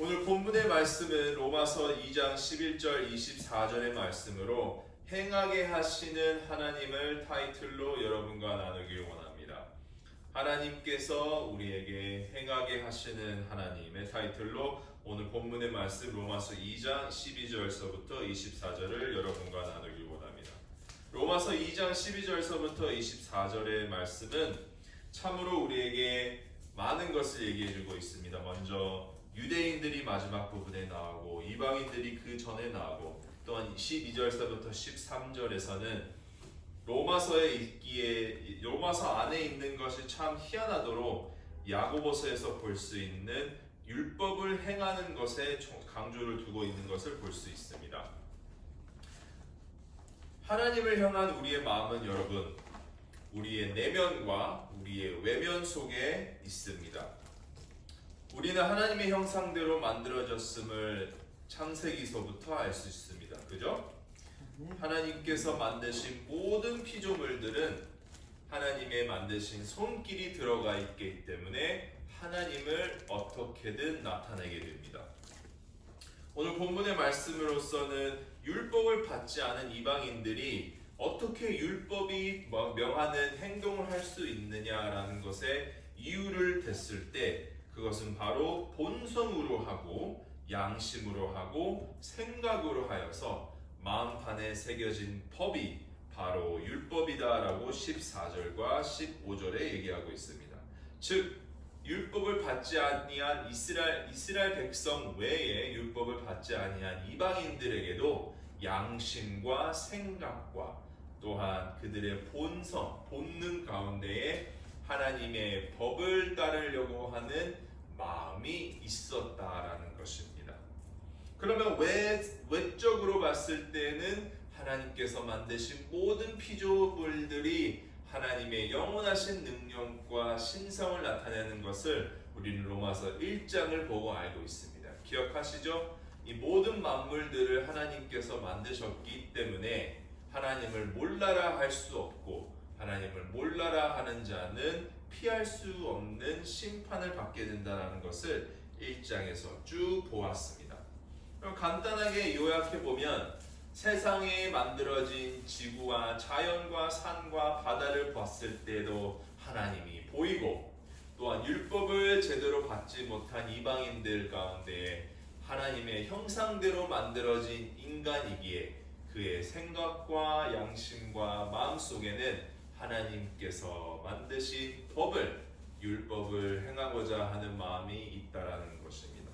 오늘 본문의 말씀은 로마서 2장 11절 24절의 말씀으로 행하게 하시는 하나님을 타이틀로 여러분과 나누길 원합니다. 하나님께서 우리에게 행하게 하시는 하나님의 타이틀로 오늘 본문의 말씀 로마서 2장 12절서부터 24절을 여러분과 나누길 원합니다. 로마서 2장 12절서부터 24절의 말씀은 참으로 우리에게 많은 것을 얘기해주고 있습니다. 먼저 유대인들이 마지막 부분에 나오고 이방인들이 그 전에 나오고 또한 12절서부터 13절에서는 로마서에 있기에 로마서 안에 있는 것이 참 희한하도록 야고보서에서 볼 수 있는 율법을 행하는 것에 강조를 두고 있는 것을 볼 수 있습니다. 하나님을 향한 우리의 마음은 여러분, 우리의 내면과 우리의 외면 속에 있습니다. 우리는 하나님의 형상대로 만들어졌음을 창세기서부터 알 수 있습니다. 그죠? 하나님께서 만드신 모든 피조물들은 하나님의 만드신 손길이 들어가 있기 때문에 하나님을 어떻게든 나타내게 됩니다. 오늘 본문의 말씀으로서는 율법을 받지 않은 이방인들이 어떻게 율법이 명하는 행동을 할 수 있느냐라는 것에 이유를 댔을 때 그것은 바로 본성으로 하고 양심으로 하고 생각으로 하여서 마음판에 새겨진 법이 바로 율법이다라고 14절과 15절에 얘기하고 있습니다. 즉 율법을 받지 아니한 이스라엘 백성 외에 율법을 받지 아니한 이방인들에게도 양심과 생각과 또한 그들의 본능 가운데에 하나님의 법을 따르려고 하는 마음이 있었다라는 것입니다. 그러면 외적으로 봤을 때는 하나님께서 만드신 모든 피조물들이 하나님의 영원하신 능력과 신성을 나타내는 것을 우리는 로마서 1장을 보고 알고 있습니다. 기억하시죠? 이 모든 만물들을 하나님께서 만드셨기 때문에 하나님을 몰라라 할 수 없고 하나님을 몰라라 하는 자는 피할 수 없는 심판을 받게 된다는 것을 1장에서 쭉 보았습니다. 그럼 간단하게 요약해보면 세상에 만들어진 지구와 자연과 산과 바다를 봤을 때도 하나님이 보이고 또한 율법을 제대로 받지 못한 이방인들 가운데 하나님의 형상대로 만들어진 인간이기에 그의 생각과 양심과 마음속에는 하나님께서 만드신 법을 율법을 행하고자 하는 마음이 있다라는 것입니다.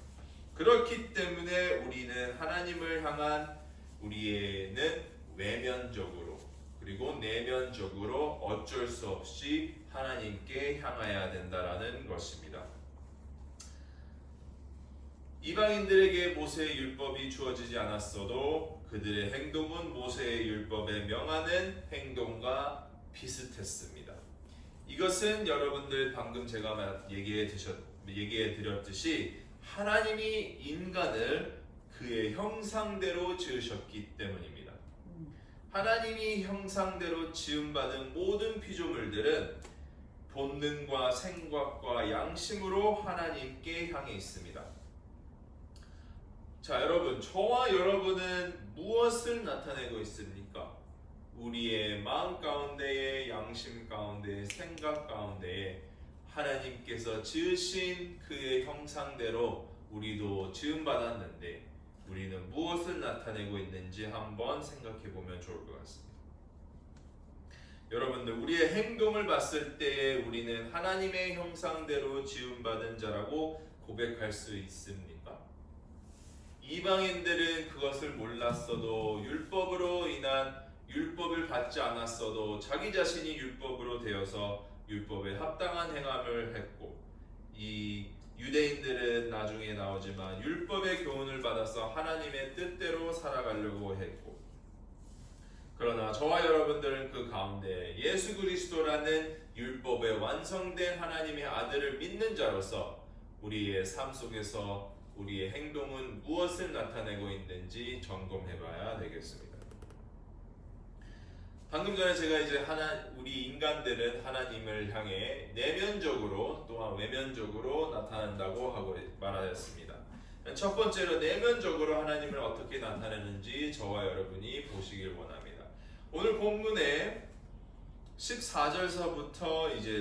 그렇기 때문에 우리는 하나님을 향한 우리는 외면적으로 그리고 내면적으로 어쩔 수 없이 하나님께 향해야 된다라는 것입니다. 이방인들에게 모세의 율법이 주어지지 않았어도 그들의 행동은 모세의 율법에 명하는 행동과 비슷했습니다. 이것은 여러분들 방금 제가 얘기해 드렸듯이 하나님이 인간을 그의 형상대로 지으셨기 때문입니다. 하나님이 형상대로 지음받은 모든 피조물들은 본능과 생각과 양심으로 하나님께 향해 있습니다. 자, 여러분, 저와 여러분은 무엇을 나타내고 있습니까? 우리의 마음 가운데에, 양심 가운데에, 생각 가운데에 하나님께서 지으신 그의 형상대로 우리도 지음받았는데 우리는 무엇을 나타내고 있는지 한번 생각해 보면 좋을 것 같습니다. 여러분들, 우리의 행동을 봤을 때 우리는 하나님의 형상대로 지음받은 자라고 고백할 수 있습니까? 이방인들은 그것을 몰랐어도 율법으로 인한 율법을 받지 않았어도 자기 자신이 율법으로 되어서 율법에 합당한 행함을 했고 이 유대인들은 나중에 나오지만 율법의 교훈을 받아서 하나님의 뜻대로 살아가려고 했고 그러나 저와 여러분들은 그 가운데 예수 그리스도라는 율법에 완성된 하나님의 아들을 믿는 자로서 우리의 삶 속에서 우리의 행동은 무엇을 나타내고 있는지 점검해봐야 되겠습니다. 방금 전에 제가 이제 우리 인간들은 하나님을 향해 내면적으로 또한 외면적으로 나타난다고 하고 말하였습니다. 첫 번째로 내면적으로 하나님을 어떻게 나타내는지 저와 여러분이 보시길 원합니다. 오늘 본문에 14절서부터 이제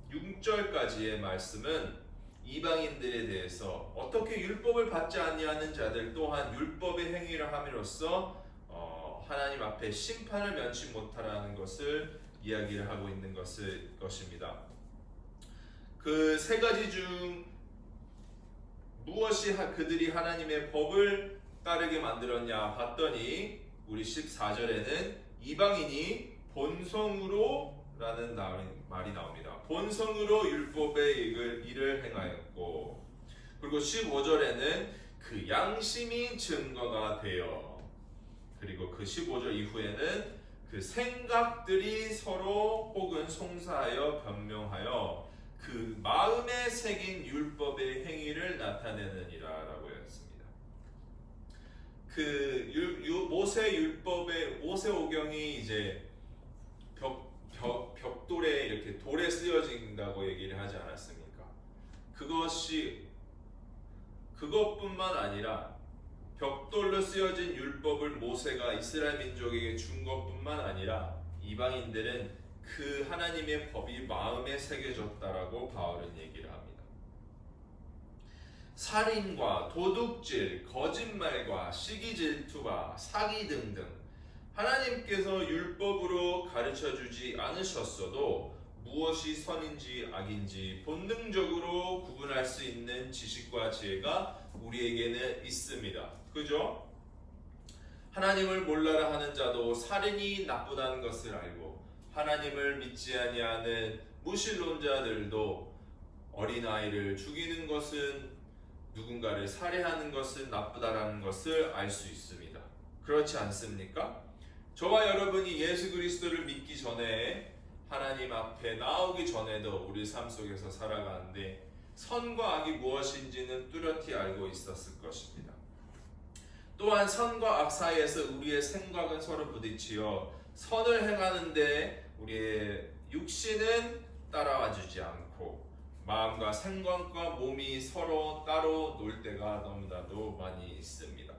16절까지의 말씀은 이방인들에 대해서 어떻게 율법을 받지 아니하는 자들 또한 율법의 행위를 함으로써 하나님 앞에 심판을 면치 못하라는 것을 이야기를 하고 있는 것입니다. 그 세 가지 중 무엇이 그들이 하나님의 법을 따르게 만들었냐 봤더니 우리 14절에는 이방인이 본성으로 라는 말이 나옵니다. 본성으로 율법의 일을 행하였고, 그리고 15절에는 그 양심이 증거가 되어, 그리고 그 15절 이후에는 그 생각들이 서로 혹은 송사하여 변명하여 그 마음에 새긴 율법의 행위를 나타내느니라 라고 했습니다. 그 모세 율법의 모세오경이 이제 벽돌에 이렇게 돌에 쓰여진다고 얘기를 하지 않았습니까? 그것뿐만 아니라 벽돌로 쓰여진 율법을 모세가 이스라엘 민족에게 준 것뿐만 아니라 이방인들은 그 하나님의 법이 마음에 새겨졌다라고 바울은 얘기를 합니다. 살인과 도둑질, 거짓말과 시기질투와 사기 등등 하나님께서 율법으로 가르쳐주지 않으셨어도 무엇이 선인지 악인지 본능적으로 구분할 수 있는 지식과 지혜가 우리에게는 있습니다. 그죠? 하나님을 몰라라 하는 자도 살인이 나쁘다는 것을 알고, 하나님을 믿지 아니하는 무신론자들도 어린아이를 죽이는 것은, 누군가를 살해하는 것은 나쁘다라는 것을 알 수 있습니다. 그렇지 않습니까? 저와 여러분이 예수 그리스도를 믿기 전에, 하나님 앞에 나오기 전에도 우리 삶 속에서 살아가는데 선과 악이 무엇인지는 뚜렷이 알고 있었을 것입니다. 또한 선과 악 사이에서 우리의 생각은 서로 부딪히어 선을 행하는데 우리의 육신은 따라와 주지 않고 마음과 생각과 몸이 서로 따로 놀 때가 너무나도 많이 있습니다.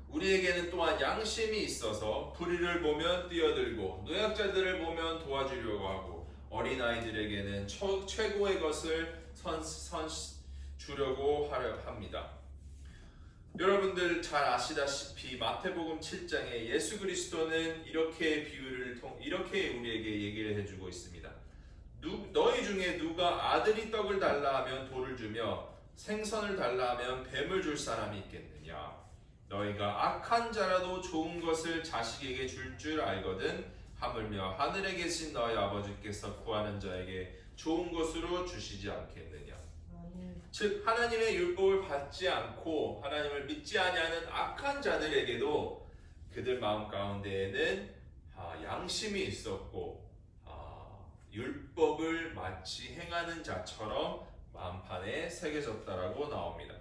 우리에게는 또한 양심이 있어서 불의를 보면 뛰어들고 노약자들을 보면 도와주려고 하고 어린아이들에게는 최고의 것을 주려고 합니다. 여러분들 잘 아시다시피 마태복음 7장에 예수 그리스도는 이렇게 우리에게 얘기를 해주고 있습니다. 너희 중에 누가 아들이 떡을 달라 하면 돌을 주며 생선을 달라 하면 뱀을 줄 사람이 있겠느냐? 너희가 악한 자라도 좋은 것을 자식에게 줄 알거든 하물며 하늘에 계신 너희 아버지께서 구하는 자에게 좋은 것으로 주시지 않겠느냐. 즉 하나님의 율법을 받지 않고 하나님을 믿지 아니하는 악한 자들에게도 그들 마음 가운데에는 양심이 있었고 율법을 마치 행하는 자처럼 마음판에 새겨졌다라고 나옵니다.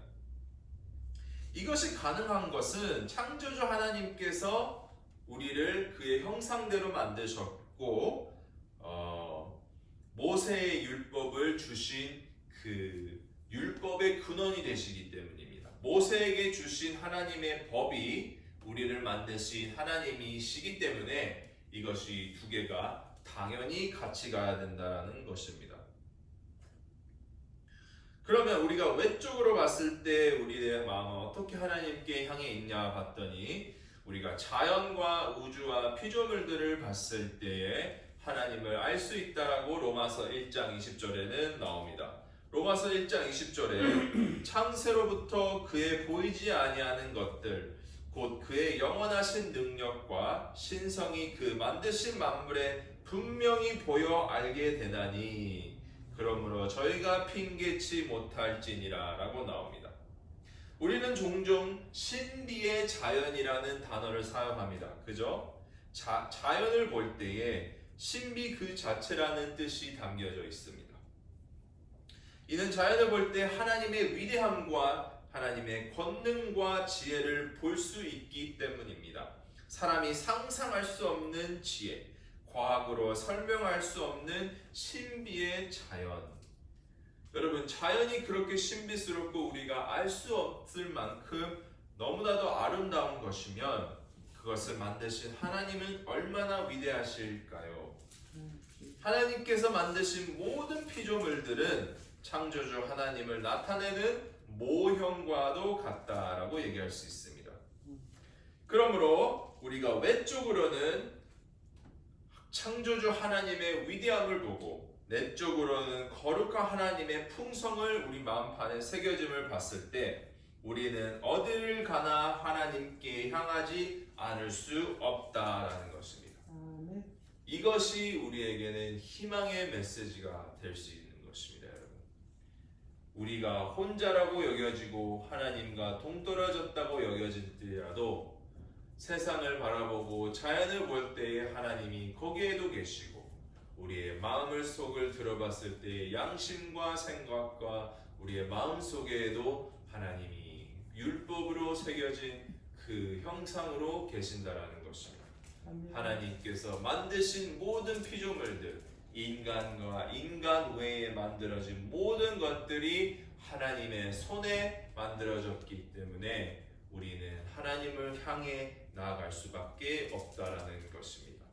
이것이 가능한 것은 창조주 하나님께서 우리를 그의 형상대로 만드셨고 모세의 율법을 주신 그 율법의 근원이 되시기 때문입니다. 모세에게 주신 하나님의 법이 우리를 만드신 하나님이시기 때문에 이것이 두 개가 당연히 같이 가야 된다는 것입니다. 그러면 우리가 외적으로 봤을 때 우리의 마음은 어떻게 하나님께 향해 있냐 봤더니 우리가 자연과 우주와 피조물들을 봤을 때에 하나님을 알 수 있다라고 로마서 1장 20절에는 나옵니다. 로마서 1장 20절에 창세로부터 그의 보이지 아니하는 것들 곧 그의 영원하신 능력과 신성이 그 만드신 만물에 분명히 보여 알게 되나니 그러므로 저희가 핑계치 못할지니라 라고 나옵니다. 우리는 종종 신비의 자연이라는 단어를 사용합니다. 그죠? 자연을 볼 때에 신비 그 자체라는 뜻이 담겨져 있습니다. 이는 자연을 볼 때 하나님의 위대함과 하나님의 권능과 지혜를 볼 수 있기 때문입니다. 사람이 상상할 수 없는 지혜, 과학으로 설명할 수 없는 신비의 자연. 여러분, 자연이 그렇게 신비스럽고 우리가 알 수 없을 만큼 너무나도 아름다운 것이면 그것을 만드신 하나님은 얼마나 위대하실까요? 하나님께서 만드신 모든 피조물들은 창조주 하나님을 나타내는 모형과도 같다라고 얘기할 수 있습니다. 그러므로 우리가 외적으로는 창조주 하나님의 위대함을 보고 내적으로는 거룩한 하나님의 풍성을 우리 마음판에 새겨짐을 봤을 때 우리는 어디를 가나 하나님께 향하지 않을 수 없다라는 것입니다. 이것이 우리에게는 희망의 메시지가 될 수 있는 것입니다, 여러분. 우리가 혼자라고 여겨지고 하나님과 동떨어졌다고 여겨질지라도 세상을 바라보고 자연을 볼 때에 하나님이 거기에도 계시고 우리의 마음을 속을 들어봤을 때 양심과 생각과 우리의 마음 속에도 하나님이 율법으로 새겨진 그 형상으로 계신다라는 것입니다. 하나님께서 만드신 모든 피조물들, 인간과 인간 외에 만들어진 모든 것들이 하나님의 손에 만들어졌기 때문에 우리는 하나님을 향해 나아갈 수밖에 없다라는 것입니다.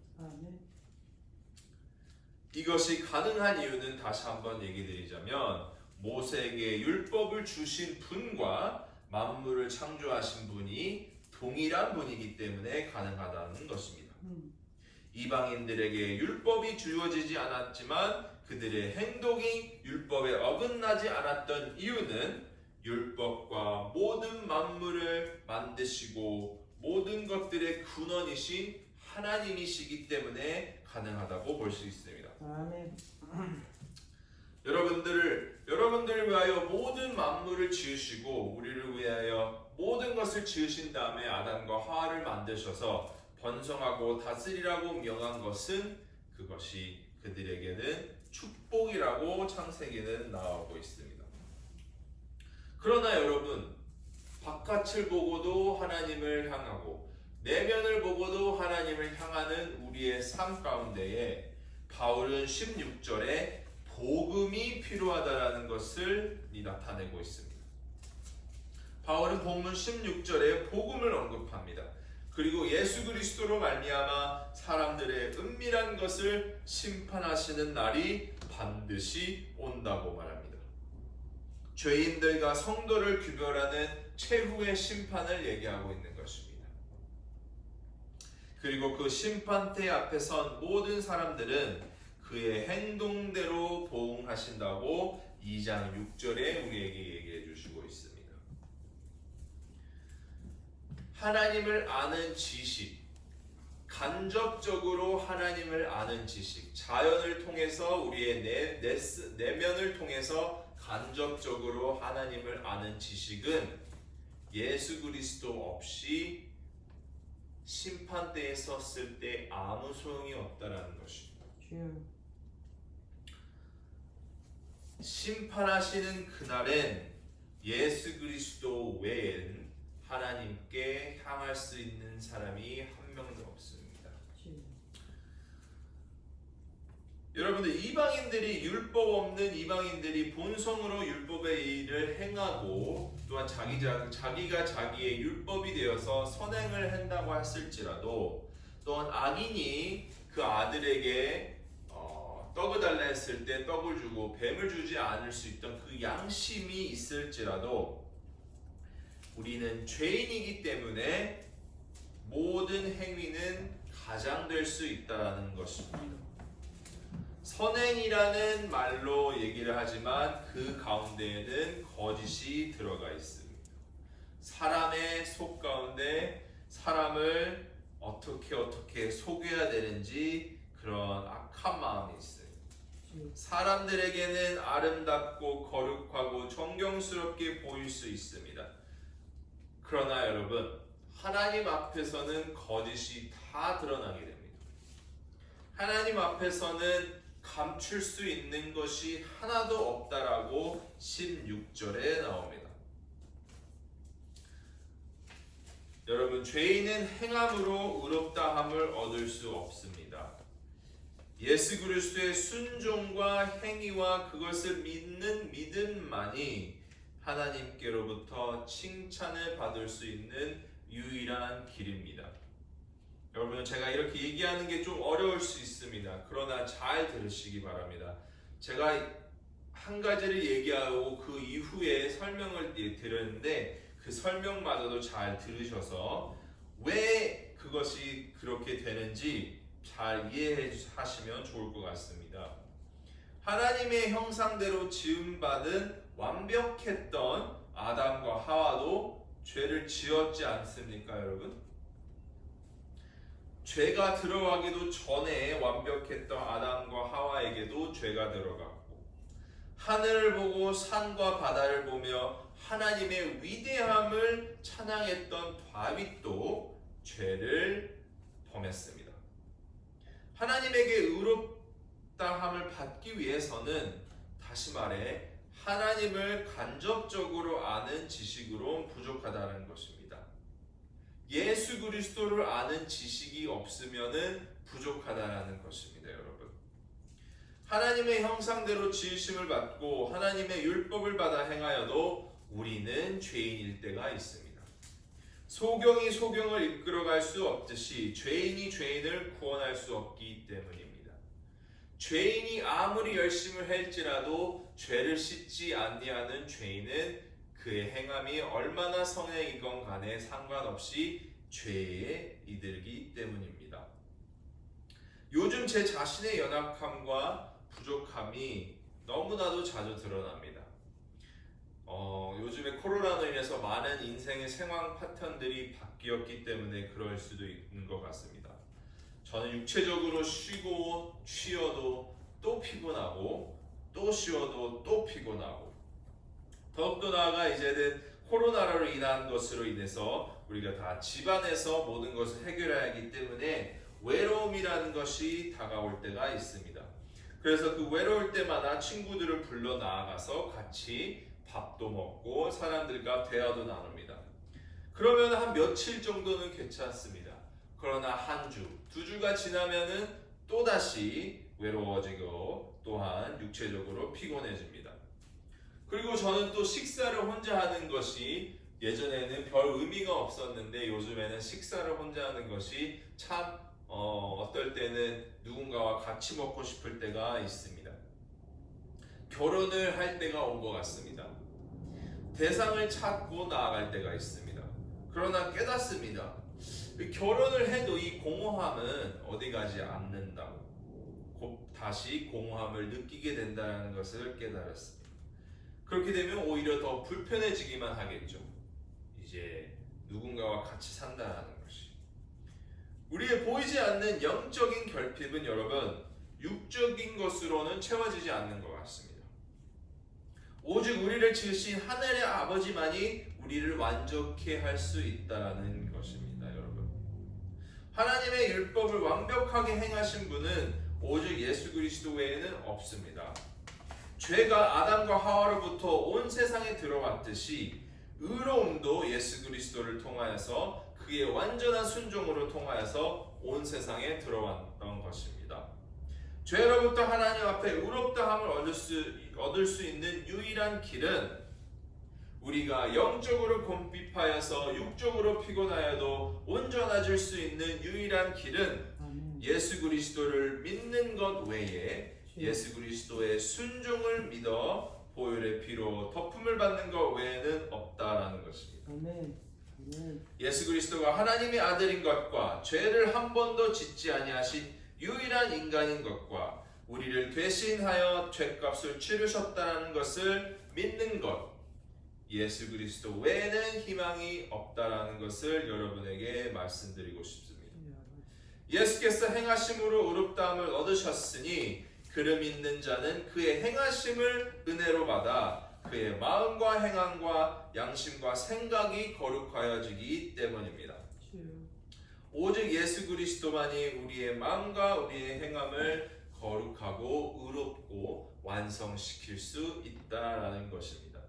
이것이 가능한 이유는 다시 한번 얘기 드리자면 모세에게 율법을 주신 분과 만물을 창조하신 분이 동일한 분이기 때문에 가능하다는 것입니다. 이방인들에게 율법이 주어지지 않았지만 그들의 행동이 율법에 어긋나지 않았던 이유는 율법과 모든 만물을 만드시고 모든 것들의 근원이신 하나님이시기 때문에 가능하다고 볼 수 있습니다. 아멘. 여러분들을 위하여 모든 만물을 지으시고 우리를 위하여 모든 것을 지으신 다음에 아담과 하와를 만드셔서 번성하고 다스리라고 명한 것은 그것이 그들에게는 축복이라고 창세기는 나오고 있습니다. 그러나 여러분, 바깥을 보고도 하나님을 향하고 내면을 보고도 하나님을 향하는 우리의 삶 가운데에 바울은 16절에 복음이 필요하다라는 것을 나타내고 있습니다. 바울은 본문 16절에 복음을 언급합니다. 그리고 예수 그리스도로 말미암아 사람들의 은밀한 것을 심판하시는 날이 반드시 온다고 말합니다. 죄인들과 성도를 규별하는 최후의 심판을 얘기하고 있는 것입니다. 그리고 그 심판대 앞에 선 모든 사람들은 그의 행동대로 보응하신다고 2장 6절에 우리에게 얘기해 주시고 있습니다. 하나님을 아는 지식, 간접적으로 하나님을 아는 지식, 자연을 통해서 우리의 내면을 통해서 간접적으로 하나님을 아는 지식은 예수 그리스도 없이 심판대에 섰을 때 아무 소용이 없다라는 것입니다. 심판하시는 그날엔 예수 그리스도 외엔 하나님께 향할 수 있는 사람이 한 명도 없습니다. 여러분들, 이방인들이 율법 없는 이방인들이 본성으로 율법의 일을 행하고 또한 자기가 자기의 율법이 되어서 선행을 한다고 했을지라도 또한 악인이 그 아들에게 떡을 달라 했을 때 떡을 주고 뱀을 주지 않을 수 있던 그 양심이 있을지라도 우리는 죄인이기 때문에 모든 행위는 가장될 수 있다는 것입니다. 선행이라는 말로 얘기를 하지만 그 가운데에는 거짓이 들어가 있습니다. 사람의 속 가운데 사람을 어떻게 속여야 되는지 그런 악한 마음이 있어요. 사람들에게는 아름답고 거룩하고 존경스럽게 보일 수 있습니다. 그러나 여러분, 하나님 앞에서는 거짓이 다 드러나게 됩니다. 하나님 앞에서는 감출 수 있는 것이 하나도 없다라고 16절에 나옵니다. 여러분, 죄인은 행함으로 의롭다함을 얻을 수 없습니다. 예수 그리스도의 순종과 행위와 그것을 믿는 믿음만이 하나님께로부터 칭찬을 받을 수 있는 유일한 길입니다. 여러분, 제가 이렇게 얘기하는 게 좀 어려울 수 있습니다. 그러나 잘 들으시기 바랍니다. 제가 한 가지를 얘기하고 그 이후에 설명을 드렸는데 그 설명마저도 잘 들으셔서 왜 그것이 그렇게 되는지 잘 이해하시면 좋을 것 같습니다. 하나님의 형상대로 지음받은 완벽했던 아담과 하와도 죄를 지었지 않습니까, 여러분? 죄가 들어가기도 전에 완벽했던 아담과 하와에게도 죄가 들어갔고, 하늘을 보고 산과 바다를 보며 하나님의 위대함을 찬양했던 다윗도 죄를 범했습니다. 하나님에게 의롭다함을 받기 위해서는, 다시 말해 하나님을 간접적으로 아는 지식으로 부족하다는 것입니다. 예수 그리스도를 아는 지식이 없으면은 부족하다는 것입니다, 여러분. 하나님의 형상대로 지으심을 받고 하나님의 율법을 받아 행하여도 우리는 죄인일 때가 있습니다. 소경이 소경을 이끌어갈 수 없듯이 죄인이 죄인을 구원할 수 없기 때문입니다. 죄인이 아무리 열심을 할지라도 죄를 씻지 아니하는 죄인은 그의 행함이 얼마나 성행이건 간에 상관없이 죄에 이르기 때문입니다. 요즘 제 자신의 연약함과 부족함이 너무나도 자주 드러납니다. 요즘에 코로나로 인해서 많은 인생의 생활 패턴들이 바뀌었기 때문에 그럴 수도 있는 것 같습니다. 저는 육체적으로 쉬어도 또 피곤하고, 또 쉬어도 또 피곤하고, 더욱더 나아가 이제는 코로나로 인한 것으로 인해서 우리가 다 집안에서 모든 것을 해결해야 하기 때문에 외로움이라는 것이 다가올 때가 있습니다. 그래서 그 외로울 때마다 친구들을 불러 나아가서 같이 밥도 먹고 사람들과 대화도 나눕니다. 그러면 한 며칠 정도는 괜찮습니다. 그러나 한 주, 두 주가 지나면은 또다시 외로워지고 또한 육체적으로 피곤해집니다. 그리고 저는 또 식사를 혼자 하는 것이 예전에는 별 의미가 없었는데 요즘에는 식사를 혼자 하는 것이 참 어떨 때는 누군가와 같이 먹고 싶을 때가 있습니다. 결혼을 할 때가 온 것 같습니다. 대상을 찾고 나아갈 때가 있습니다. 그러나 깨닫습니다. 결혼을 해도 이 공허함은 어디 가지 않는다고, 곧 다시 공허함을 느끼게 된다는 것을 깨달았습니다. 그렇게 되면 오히려 더 불편해지기만 하겠죠. 이제 누군가와 같이 산다는 것이. 우리의 보이지 않는 영적인 결핍은 여러분, 육적인 것으로는 채워지지 않는 것 같습니다. 오직 우리를 지으신 하늘의 아버지만이 우리를 완전케 할 수 있다는 것입니다, 여러분. 하나님의 율법을 완벽하게 행하신 분은 오직 예수 그리스도 외에는 없습니다. 죄가 아담과 하와로부터 온 세상에 들어왔듯이 의로움도 예수 그리스도를 통하여서 그의 완전한 순종으로 통하여서 온 세상에 들어왔던 것입니다. 죄로부터 하나님 앞에 의롭다함을 얻을 수 있는 유일한 길은, 우리가 영적으로 곤핍하여서 육적으로 피곤하여도 온전해질 수 있는 유일한 길은 예수 그리스도를 믿는 것 외에 예수 그리스도의 순종을 믿어 보혈의 피로 덮음을 받는 것 외에는 없다라는 것입니다. 예수 그리스도가 하나님의 아들인 것과 죄를 한 번도 짓지 아니하신 유일한 인간인 것과 우리를 대신하여 죄값을 치르셨다는 것을 믿는 것, 예수 그리스도 외에는 희망이 없다라는 것을 여러분에게 말씀드리고 싶습니다. 예수께서 행하심으로 의롭다함을 얻으셨으니 그를 믿는 자는 그의 행하심을 은혜로 받아 그의 마음과 행함과 양심과 생각이 거룩하여지기 때문입니다. 오직 예수 그리스도만이 우리의 마음과 우리의 행함을 거룩하고 의롭고 완성시킬 수 있다라는 것입니다.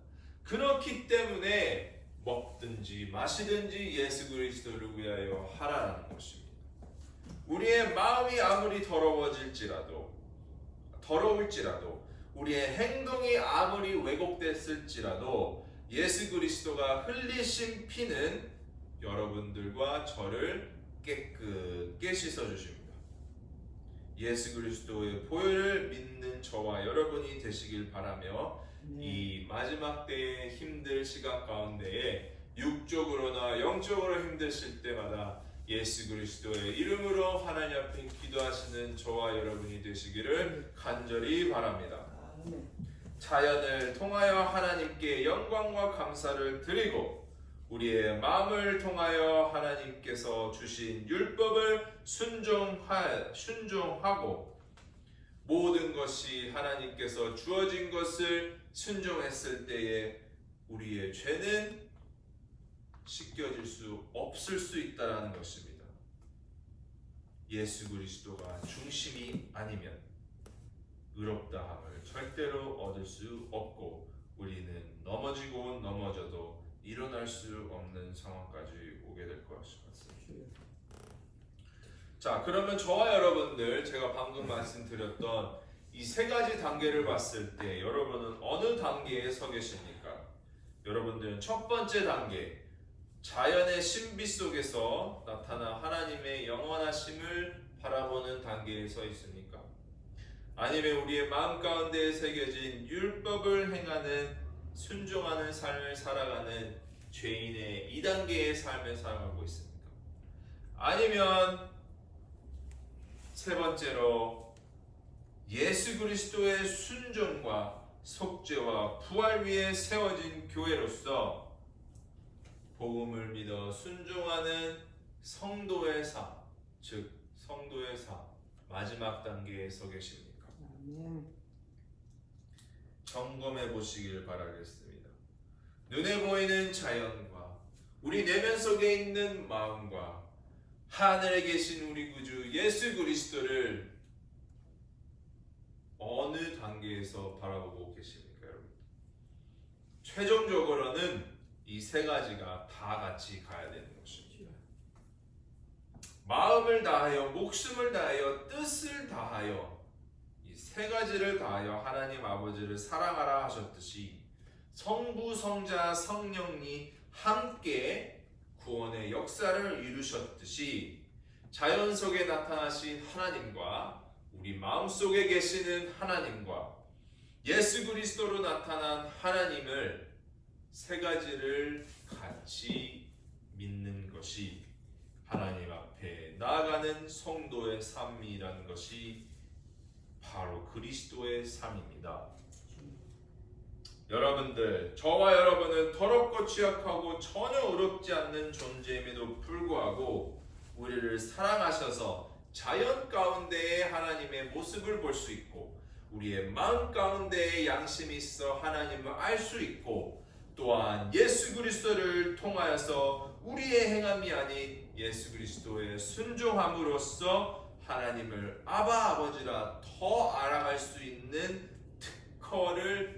그렇기 때문에 먹든지 마시든지 예수 그리스도를 위하여 하라는 것입니다. 우리의 마음이 아무리 더러울지라도 우리의 행동이 아무리 왜곡됐을지라도 예수 그리스도가 흘리신 피는 여러분들과 저를 깨끗게 씻어주십니다. 예수 그리스도의 보혈을 믿는 저와 여러분이 되시길 바라며 이 마지막 때의 힘들 시간 가운데에 육적으로나 영적으로 힘드실 때마다 예수 그리스도의 이름으로 하나님 앞에 기도하시는 저와 여러분이 되시기를 간절히 바랍니다. 자연을 통하여 하나님께 영광과 감사를 드리고 우리의 마음을 통하여 하나님께서 주신 율법을 순종하고 모든 것이 하나님께서 주어진 것을 순종했을 때에 우리의 죄는 씻겨질 수 없을 수 있다는 것입니다. 예수 그리스도가 중심이 아니면 의롭다함을 절대로 얻을 수 없고 우리는 넘어지고 넘어져도 일어날 수 없는 상황까지 오게 될 것입니다. 자, 그러면 저와 여러분들 제가 방금 말씀드렸던 이 세 가지 단계를 봤을 때 여러분은 어느 단계에 서 계십니까? 여러분들은 첫 번째 단계, 자연의 신비 속에서 나타난 하나님의 영원하심을 바라보는 단계에 서 있습니까? 아니면 우리의 마음 가운데에 새겨진 율법을 행하는 순종하는 삶을 살아가는 죄인의 2단계의 삶을 살아가고 있습니까? 아니면 세 번째로 예수 그리스도의 순종과 속죄와 부활 위에 세워진 교회로서 복음을 믿어 순종하는 성도의 삶, 즉 성도의 삶 마지막 단계에 서 계십니까? 점검해 보시길 바라겠습니다. 눈에 보이는 자연과 우리 내면 속에 있는 마음과 하늘에 계신 우리 구주 예수 그리스도를 어느 단계에서 바라보고 계십니까, 여러분? 최종적으로는 이 세 가지가 다 같이 가야 되는 것입니다. 마음을 다하여, 목숨을 다하여, 뜻을 다하여 이 세 가지를 다하여 하나님 아버지를 사랑하라 하셨듯이 성부, 성자, 성령이 함께 구원의 역사를 이루셨듯이 자연 속에 나타나신 하나님과 우리 마음속에 계시는 하나님과 예수 그리스도로 나타난 하나님을 세 가지를 같이 믿는 것이 하나님 앞에 나아가는 성도의 삶이라는 것이 바로 그리스도의 삶입니다. 여러분들, 저와 여러분은 더럽고 취약하고 전혀 의롭지 않는 존재임에도 불구하고 우리를 사랑하셔서 자연 가운데에 하나님의 모습을 볼 수 있고 우리의 마음 가운데에 양심이 있어 하나님을 알 수 있고 또한 예수 그리스도를 통하여서 우리의 행함이 아닌 예수 그리스도의 순종함으로써 하나님을 아바 아버지라 더 알아갈 수 있는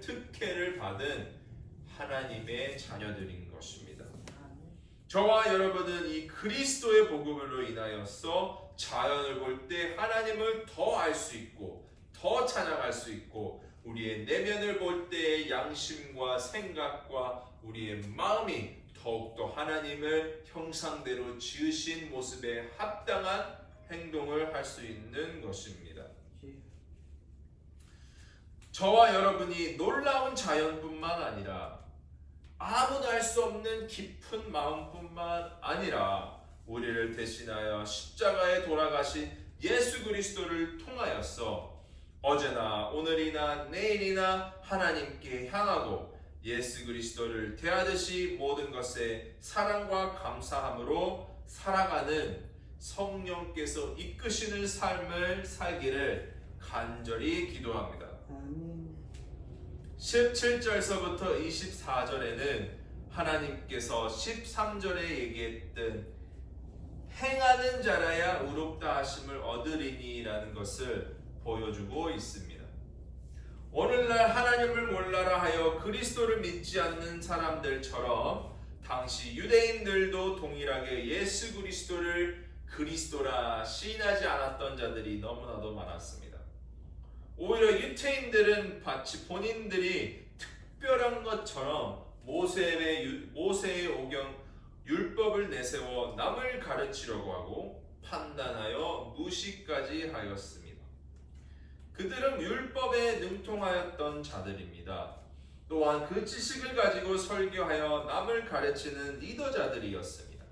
특혜를 받은 하나님의 자녀들인 것입니다. 저와 여러분은 이 그리스도의 복음으로 인하여서 자연을 볼 때 하나님을 더 알 수 있고 더 찬양할 수 있고 우리의 내면을 볼 때 양심과 생각과 우리의 마음이 더욱더 하나님을 형상대로 지으신 모습에 합당한 행동을 할 수 있는 것입니다. 저와 여러분이 놀라운 자연뿐만 아니라 아무도 알 수 없는 깊은 마음뿐만 아니라 우리를 대신하여 십자가에 돌아가신 예수 그리스도를 통하여서 어제나 오늘이나 내일이나 하나님께 향하고 예수 그리스도를 대하듯이 모든 것에 사랑과 감사함으로 살아가는 성령께서 이끄시는 삶을 살기를 간절히 기도합니다. 17절서부터 24절에는 하나님께서 13절에 얘기했던 행하는 자라야 의롭다 하심을 얻으리니 라는 것을 보여주고 있습니다. 오늘날 하나님을 몰라라 하여 그리스도를 믿지 않는 사람들처럼 당시 유대인들도 동일하게 예수 그리스도를 그리스도라 시인하지 않았던 자들이 너무나도 많았습니다. 오히려 유태인들은 마치 본인들이 특별한 것처럼 모세의 오경 율법을 내세워 남을 가르치려고 하고 판단하여 무시까지 하였습니다. 그들은 율법에 능통하였던 자들입니다. 또한 그 지식을 가지고 설교하여 남을 가르치는 리더자들이었습니다.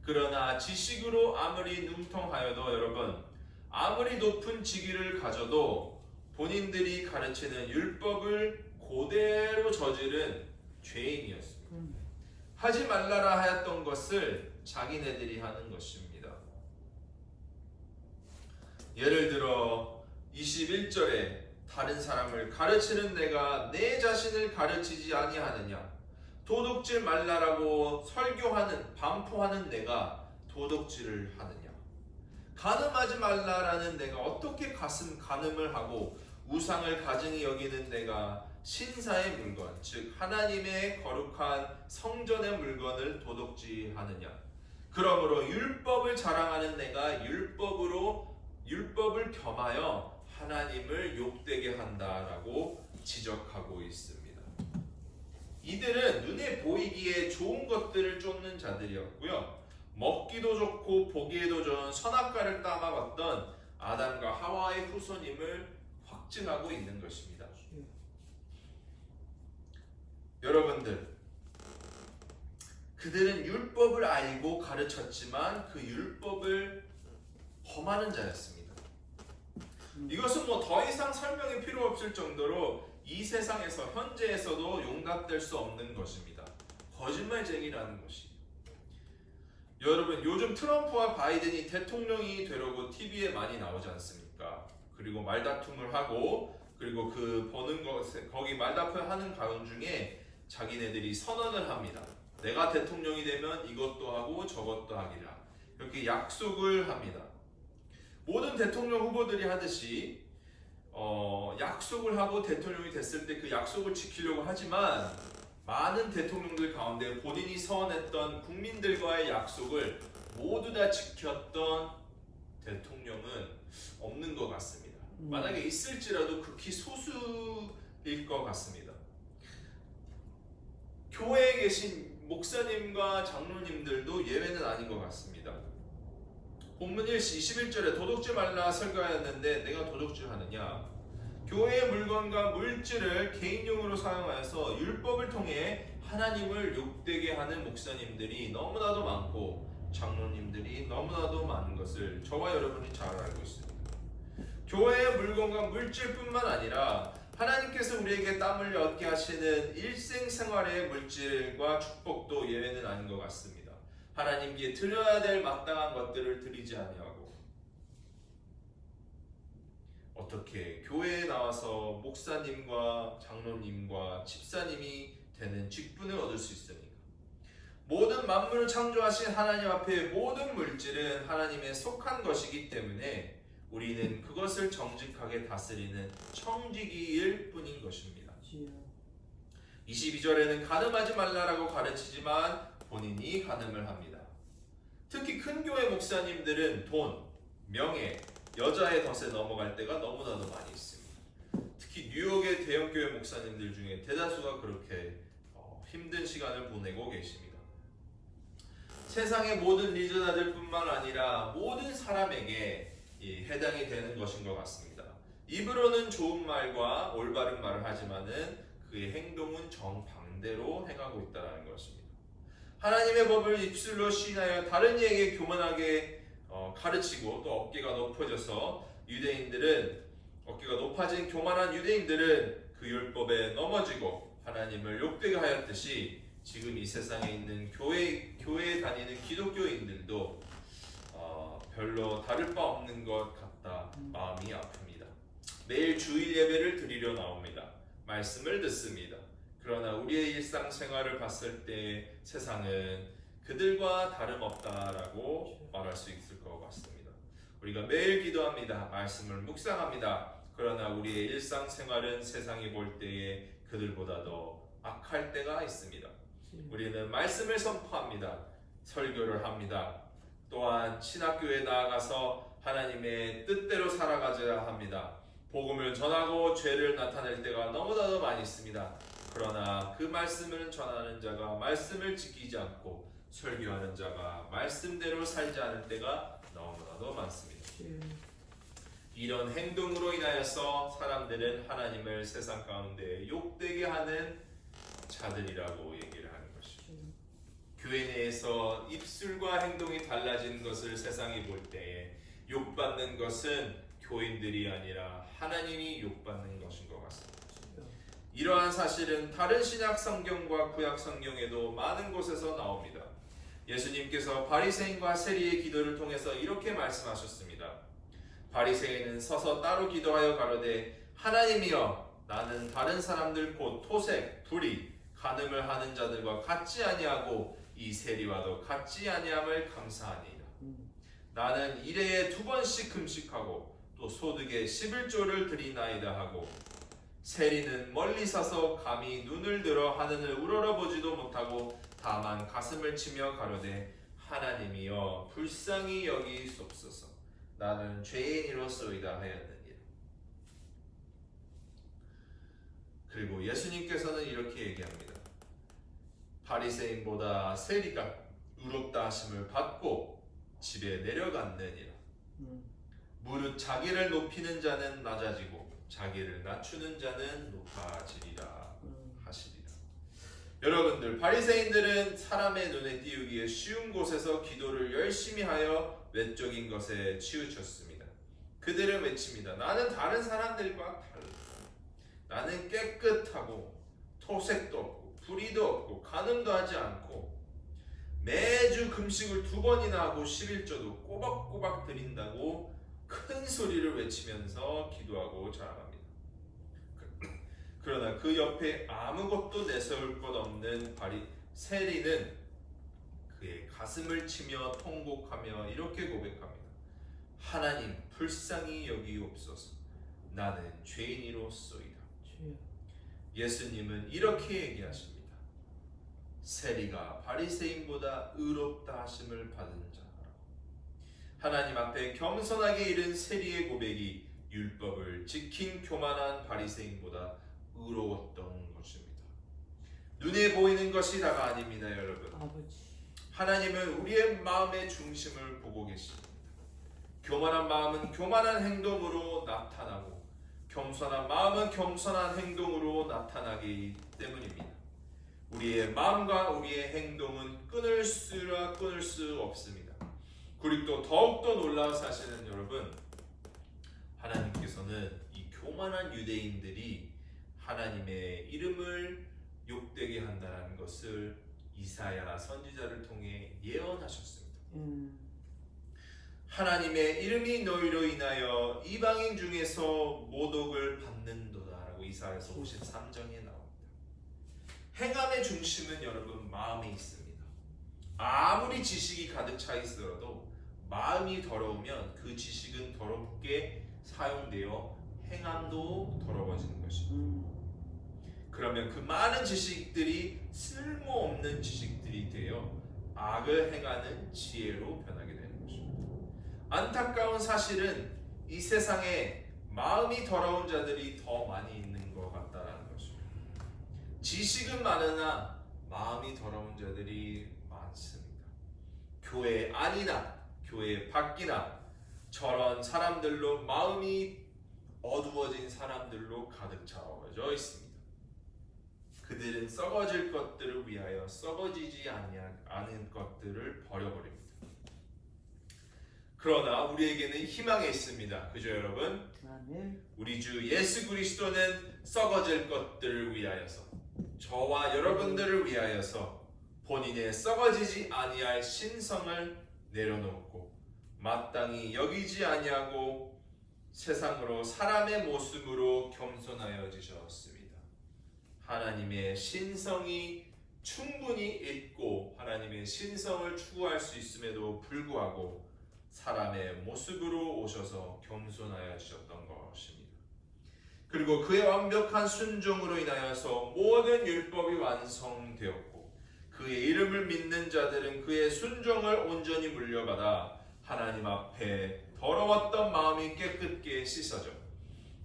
그러나 지식으로 아무리 능통하여도 여러분, 아무리 높은 직위를 가져도 본인들이 가르치는 율법을 그대로 저지른 죄인이었습니다. 하지 말라라 하였던 것을 자기네들이 하는 것입니다. 예를 들어 21절에 다른 사람을 가르치는 내가 내 자신을 가르치지 아니하느냐, 도둑질 말라라고 설교하는 반포하는 내가 도둑질을 하느냐, 간음하지 말라라는 내가 어떻게 간음을 하고 우상을 가증히 여기는 내가 신사의 물건, 즉 하나님의 거룩한 성전의 물건을 도둑질하느냐. 그러므로 율법을 자랑하는 내가 율법을 겸하여 하나님을 욕되게 한다라고 지적하고 있습니다. 이들은 눈에 보이기에 좋은 것들을 쫓는 자들이었고요. 먹기도 좋고 보기에도 좋은 선악과를 따먹었던 아담과 하와의 후손임을 확증하고 있는 것입니다. 여러분들, 그들은 율법을 알고 가르쳤지만 그 율법을 범하는 자였습니다. 이것은 더 이상 설명이 필요 없을 정도로 이 세상에서 현재에서도 용납될 수 없는 것입니다. 거짓말쟁이라는 것이. 여러분, 요즘 트럼프와 바이든이 대통령이 되려고 TV에 많이 나오지 않습니까? 그리고 말다툼을 하고, 그리고 그 버는 것, 거기 말다툼하는 가운 중에 자기네들이 선언을 합니다. 내가 대통령이 되면 이것도 하고 저것도 하기라. 이렇게 약속을 합니다. 모든 대통령 후보들이 하듯이 약속을 하고 대통령이 됐을 때 그 약속을 지키려고 하지만 많은 대통령들 가운데 본인이 서원했던 국민들과의 약속을 모두 다 지켰던 대통령은 없는 것 같습니다. 만약에 있을지라도 극히 소수일 것 같습니다. 교회에 계신 목사님과 장로님들도 예외는 아닌 것 같습니다. 본문 21절에 도둑질 말라 설교하였는데 내가 도둑질하느냐? 교회의 물건과 물질을 개인용으로 사용하여서 율법을 통해 하나님을 욕되게 하는 목사님들이 너무나도 많고 장로님들이 너무나도 많은 것을 저와 여러분이 잘 알고 있습니다. 교회의 물건과 물질뿐만 아니라 하나님께서 우리에게 땀 흘려 얻게 하시는 일생생활의 물질과 축복도 예외는 아닌 것 같습니다. 하나님께 드려야 될 마땅한 것들을 드리지 아니하고 어떻게 교회에 나와서 목사님과 장로님과 집사님이 되는 직분을 얻을 수 있습니까? 모든 만물을 창조하신 하나님 앞에 모든 물질은 하나님의 속한 것이기 때문에 우리는 그것을 정직하게 다스리는 청지기일 뿐인 것입니다. 22절에는 간음하지 말라라고 가르치지만 본인이 간음을 합니다. 특히 큰 교회 목사님들은 돈, 명예, 여자의 덫에 넘어갈 때가 너무나도 많이 있습니다. 특히 뉴욕의 대형교회 목사님들 중에 대다수가 그렇게 힘든 시간을 보내고 계십니다. 세상의 모든 리더자들뿐만 아니라 모든 사람에게 해당이 되는 것인 것 같습니다. 입으로는 좋은 말과 올바른 말을 하지만은 그의 행동은 정반대로 행하고 있다는 것입니다. 하나님의 법을 입술로 시인하여 다른 이에게 교만하게 가르치고 또 어깨가 높아져서 어깨가 높아진 교만한 유대인들은 그 율법에 넘어지고 하나님을 욕되게 하였듯이 지금 이 세상에 있는 교회에 다니는 기독교인들도 별로 다를 바 없는 것 같다 마음이 아픕니다. 매일 주일 예배를 드리려 나옵니다. 말씀을 듣습니다. 그러나 우리의 일상생활을 봤을 때 세상은 그들과 다름없다라고 말할 수 있을 것 같습니다. 우리가 매일 기도합니다. 말씀을 묵상합니다. 그러나 우리의 일상생활은 세상이 볼 때에 그들보다 더 악할 때가 있습니다. 우리는 말씀을 선포합니다. 설교를 합니다. 또한 신학교에 나아가서 하나님의 뜻대로 살아가져야 합니다. 복음을 전하고 죄를 나타낼 때가 너무나도 많이 있습니다. 그러나 그 말씀을 전하는 자가 말씀을 지키지 않고 설교하는 자가 말씀대로 살지 않을 때가 너무나도 많습니다. 이런 행동으로 인하여서 사람들은 하나님을 세상 가운데 욕되게 하는 자들이라고 얘기를 하는 것이죠. 교회 내에서 입술과 행동이 달라진 것을 세상이 볼 때에 욕받는 것은 교인들이 아니라 하나님이 욕받는 것인 것 같습니다. 이러한 사실은 다른 신약 성경과 구약 성경에도 많은 곳에서 나옵니다. 예수님께서 바리새인과 세리의 기도를 통해서 이렇게 말씀하셨습니다. 바리새인은 서서 따로 기도하여 가로되 하나님이여 나는 다른 사람들 곧 토색, 불의, 간음을 하는 자들과 같지 아니하고 이 세리와도 같지 아니함을 감사하니이다. 나는 일해에 2번씩 금식하고 또 소득의 11조를 드리나이다 하고 세리는 멀리 서서 감히 눈을 들어 하늘을 우러러보지도 못하고 다만 가슴을 치며 가로되 하나님이여 불쌍히 여기소서 나는 죄인이로소이다 하였느니라. 그리고 예수님께서는 이렇게 얘기합니다. 바리새인보다 세리가 의롭다 하심을 받고 집에 내려갔느니라. 무릇 자기를 높이는 자는 낮아지고 자기를 낮추는 자는 높아지리라 하시리라. 여러분들, 바리새인들은 사람의 눈에 띄우기에 쉬운 곳에서 기도를 열심히 하여 외적인 것에 치우쳤습니다. 그들은 외칩니다. 나는 다른 사람들과 달라. 나는 깨끗하고 토색도 없고 불의도 없고 간음도 하지 않고 매주 금식을 2번이나 하고 11조도 꼬박꼬박 드린다고 큰 소리를 외치면서 기도하고 자랑합니다. 그러나 그 옆에 아무것도 내세울 것 없는 세리는 그의 가슴을 치며 통곡하며 이렇게 고백합니다. 하나님 불쌍히 여기옵소서 나는 죄인이로소이다. 예수님은 이렇게 얘기하십니다. 세리가 바리새인보다 의롭다 하심을 받은 자라. 하나님 앞에 겸손하게 이른 세리의 고백이 율법을 지킨 교만한 바리새인보다 의로웠던 것입니다. 눈에 보이는 것이 다가 아닙니다, 여러분. 하나님은 우리의 마음의 중심을 보고 계십니다. 교만한 마음은 교만한 행동으로 나타나고 겸손한 마음은 겸손한 행동으로 나타나기 때문입니다. 우리의 마음과 우리의 행동은 끊을 수 없습니다. 그리고 또 더욱더 놀라운 사실은 여러분, 하나님께서는 이 교만한 유대인들이 하나님의 이름을 욕되게 한다는 것을 이사야 선지자를 통해 예언하셨습니다. 하나님의 이름이 너희로 인하여 이방인 중에서 모독을 받는도다라고 이사야서 53장에 나옵니다. 행함의 중심은 여러분 마음에 있습니다. 아무리 지식이 가득 차 있어도 마음이 더러우면 그 지식은 더럽게 사용되어 행함도 더러워지는 것입니다. 그러면 그 많은 지식들이 쓸모없는 지식들이 되어 악을 행하는 지혜로 변하게 되는 것입니다. 안타까운 사실은 이 세상에 마음이 더러운 자들이 더 많이 있는 것 같다는 것입니다. 지식은 많으나 마음이 더러운 자들이 많습니다. 교회 안이나 교회 밖이나 저런 사람들로 마음이 어두워진 사람들로 가득 차오져 있습니다. 그들은 썩어질 것들을 위하여 썩어지지 않은 것들을 버려버립니다. 그러나 우리에게는 희망이 있습니다. 그죠 여러분? 우리 주 예수 그리스도는 썩어질 것들을 위하여서 저와 여러분들을 위하여서 본인의 썩어지지 아니할 신성을 내려놓고 마땅히 여기지 아니하고 세상으로 사람의 모습으로 겸손하여지셨습니다. 하나님의 신성이 충분히 있고 하나님의 신성을 추구할 수 있음에도 불구하고 사람의 모습으로 오셔서 겸손하여지셨던 것입니다. 그리고 그의 완벽한 순종으로 인하여서 모든 율법이 완성되었고 그 그의 이름을 믿는 자들은 그의 순종을 온전히 물려받아 하나님 앞에 더러웠던 마음이 깨끗게 씻어져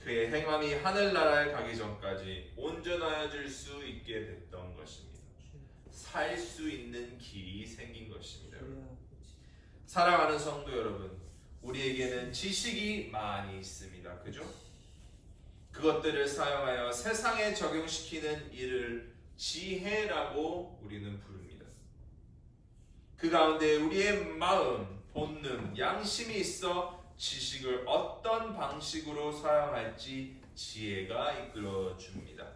그의 행함이 하늘나라에 가기 전까지 온전하여질 수 있게 됐던 것입니다. 살 수 있는 길이 생긴 것입니다. 사랑하는 성도 여러분, 우리에게는 지식이 많이 있습니다. 그죠? 그것들을 사용하여 세상에 적용시키는 일을 지혜라고 우리는 부릅니다. 그 가운데 우리의 마음, 본능, 양심이 있어 지식을 어떤 방식으로 사용할지 지혜가 이끌어 줍니다.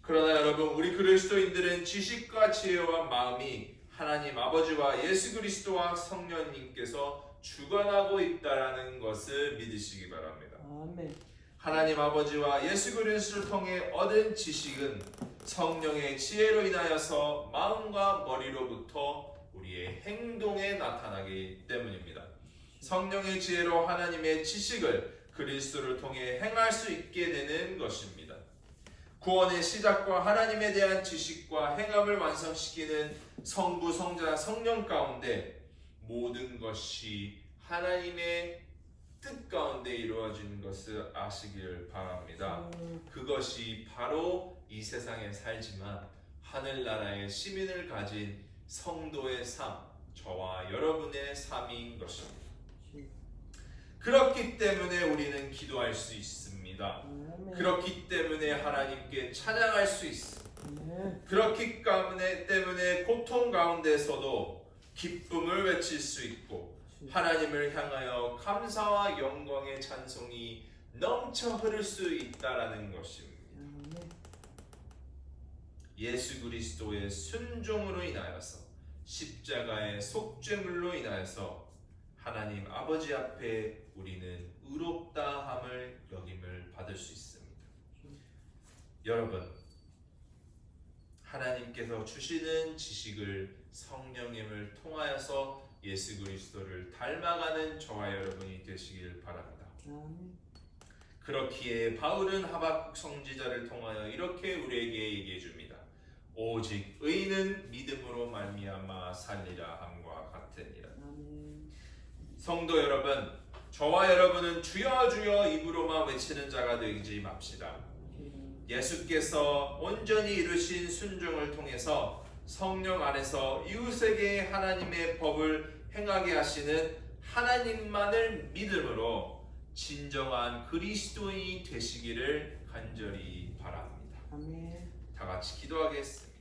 그러나 여러분, 우리 그리스도인들은 지식과 지혜와 마음이 하나님 아버지와 예수 그리스도와 성령님께서 주관하고 있다라는 것을 믿으시기 바랍니다. 아멘. 하나님 아버지와 예수 그리스도를 통해 얻은 지식은 성령의 지혜로 인하여서 마음과 머리로부터 우리의 행동에 나타나기 때문입니다. 성령의 지혜로 하나님의 지식을 그리스도를 통해 행할 수 있게 되는 것입니다. 구원의 시작과 하나님에 대한 지식과 행함을 완성시키는 성부, 성자, 성령 가운데 모든 것이 하나님의 뜻 가운데 이루어지는 것을 아시길 바랍니다. 그것이 바로 이 세상에 살지만 하늘나라의 시민을 가진 성도의 삶, 저와 여러분의 삶인 것입니다. 그렇기 때문에 우리는 기도할 수 있습니다. 그렇기 때문에 하나님께 찬양할 수 있습니다. 그렇기 때문에 고통 가운데서도 기쁨을 외칠 수 있고 하나님을 향하여 감사와 영광의 찬송이 넘쳐 흐를 수 있다라는 것입니다. 예수 그리스도의 순종으로 인하여서 십자가의 속죄물로 인하여서 하나님 아버지 앞에 우리는 의롭다함을 여김을 받을 수 있습니다. 여러분, 하나님께서 주시는 지식을 성령님을 통하여서 예수 그리스도를 닮아가는 저와 여러분이 되시길 바랍니다. 그렇기에 바울은 하박국 선지자를 통하여 이렇게 우리에게 얘기해 줍니다. 오직 의인은 믿음으로 말미암아 살리라 함과 같으니라. 성도 여러분, 저와 여러분은 주여 주여 입으로만 외치는 자가 되지 맙시다. 예수께서 온전히 이루신 순종을 통해서 성령 안에서 이웃에게 하나님의 법을 행하게 하시는 하나님만을 믿음으로 진정한 그리스도인이 되시기를 간절히 바랍니다. 아멘. 다 같이 기도하겠습니다.